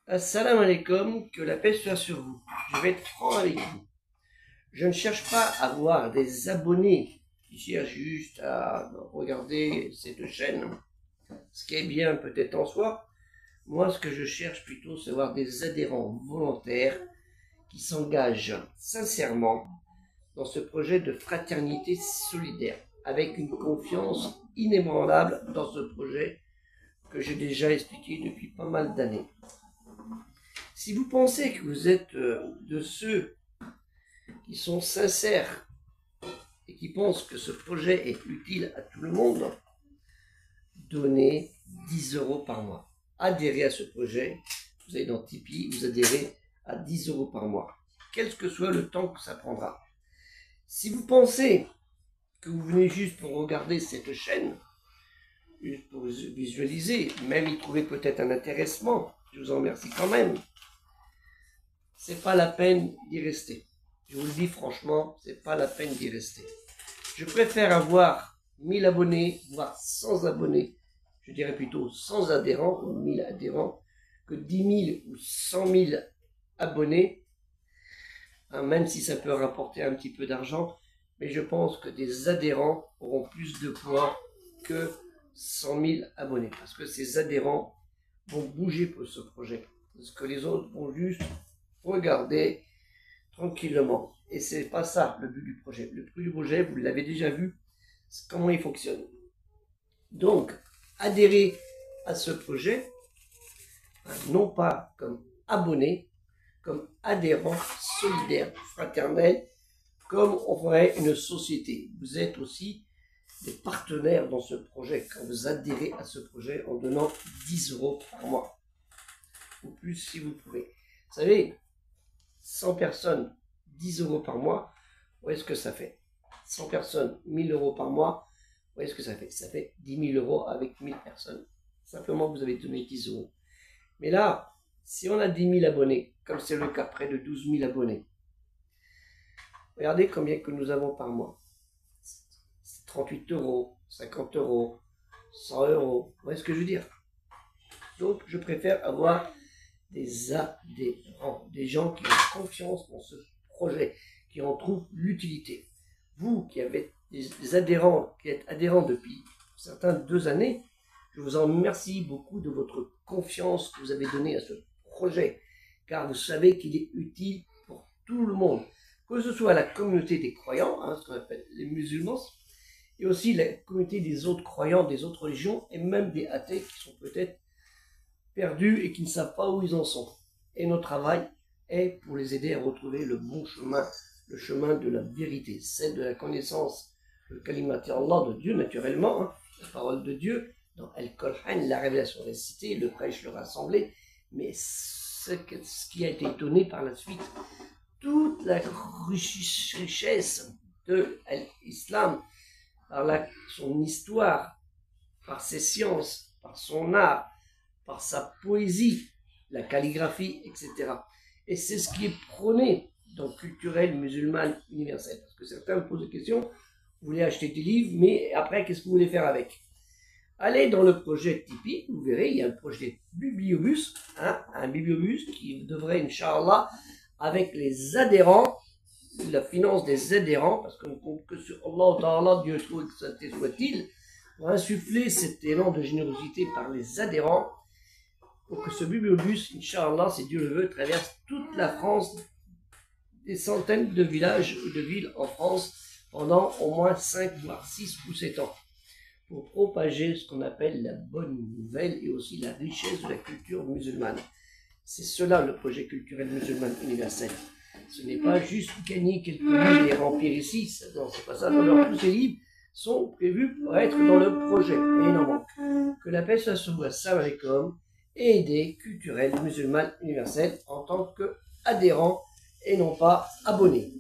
Assalamu alaikum, que la paix soit sur vous. Je vais être franc avec vous. Je ne cherche pas à avoir des abonnés qui cherchent juste à regarder ces deux chaînes, ce qui est bien peut-être en soi. Moi, ce que je cherche plutôt, c'est avoir des adhérents volontaires qui s'engagent sincèrement dans ce projet de fraternité solidaire, avec une confiance inébranlable dans ce projet que j'ai déjà expliqué depuis pas mal d'années. Si vous pensez que vous êtes de ceux qui sont sincères et qui pensent que ce projet est utile à tout le monde, donnez 10 € par mois. Adhérez à ce projet. Vous allez dans Tipeee, vous adhérez à 10 € par mois, quel que soit le temps que ça prendra. Si vous pensez que vous venez juste pour regarder cette chaîne, juste pour visualiser, même y trouver peut-être un intéressement, je vous en remercie quand même, c'est pas la peine d'y rester. Je vous le dis franchement, c'est pas la peine d'y rester. Je préfère avoir 1000 abonnés, voire 100 abonnés, je dirais plutôt 100 adhérents ou 1000 adhérents, que 10 000 ou 100 000 abonnés, même si ça peut rapporter un petit peu d'argent, mais je pense que des adhérents auront plus de poids que 100 000 abonnés, parce que ces adhérents vont bouger pour ce projet, parce que les autres vont juste regarder tranquillement. Et c'est pas ça le but du projet. Le but du projet, vous l'avez déjà vu, comment il fonctionne. Donc, adhérez à ce projet, non pas comme abonné, comme adhérent solidaire, fraternel, comme on ferait une société. Vous êtes aussi des partenaires dans ce projet quand vous adhérez à ce projet en donnant 10 € par mois, ou plus si vous pouvez. Vous savez, 100 personnes, 10 € par mois, vous voyez ce que ça fait. 100 personnes, 1000 € par mois, vous voyez ce que ça fait. Ça fait 10 000 € avec 1000 personnes. Simplement, vous avez donné 10 €. Mais là, si on a 10 000 abonnés, comme c'est le cas, près de 12 000 abonnés, regardez combien que nous avons par mois. 38 €, 50 €, 100 €, vous voyez ce que je veux dire. Donc, je préfère avoir des adhérents, des gens qui ont confiance dans ce projet, qui en trouvent l'utilité. Vous qui avez des adhérents, qui êtes adhérents depuis certains 2 années, je vous en remercie beaucoup de votre confiance que vous avez donnée à ce projet, car vous savez qu'il est utile pour tout le monde, que ce soit la communauté des croyants, ce qu'on appelle les musulmans, et aussi la communauté des autres croyants, des autres religions, et même des athées qui sont peut-être perdus et qui ne savent pas où ils en sont. Et notre travail est pour les aider à retrouver le bon chemin, le chemin de la vérité, celle de la connaissance, le kalimat Allah de Dieu naturellement, la parole de Dieu, dans Al-Qur'an, la révélation récitée, le prêche, le rassemblé, mais ce qui a été donné par la suite, toute la richesse de l'islam, par son histoire, par ses sciences, par son art, par sa poésie, la calligraphie, etc. Et c'est ce qui est prôné dans Culturel Musulman Universel. Parce que certains me posent des questions, vous voulez acheter des livres, mais après, qu'est-ce que vous voulez faire avec? Allez dans le projet Tipeee, vous verrez, il y a le projet Bibliobus, un Bibliobus qui devrait, Inch'Allah, avec les adhérents, la finance des adhérents, parce qu'on ne compte que sur Allah Ta'ala, Dieu soit-il, pour insuffler cet élan de générosité par les adhérents, pour que ce Bibliobus, Inch'Allah, si Dieu le veut, traverse toute la France, des centaines de villages ou de villes en France, pendant au moins 5, voire 6 ou 7 ans, pour propager ce qu'on appelle la bonne nouvelle et aussi la richesse de la culture musulmane. C'est cela le projet culturel musulman universel. Ce n'est pas juste gagner quelques livres et remplir ici, non, c'est pas ça. Alors, tous ces livres sont prévus pour être dans le projet, et il en manque. Que la paix soit sur vous, assalamu alaikum, et aider Culturel Musulman Universel en tant qu'adhérent et non pas abonné.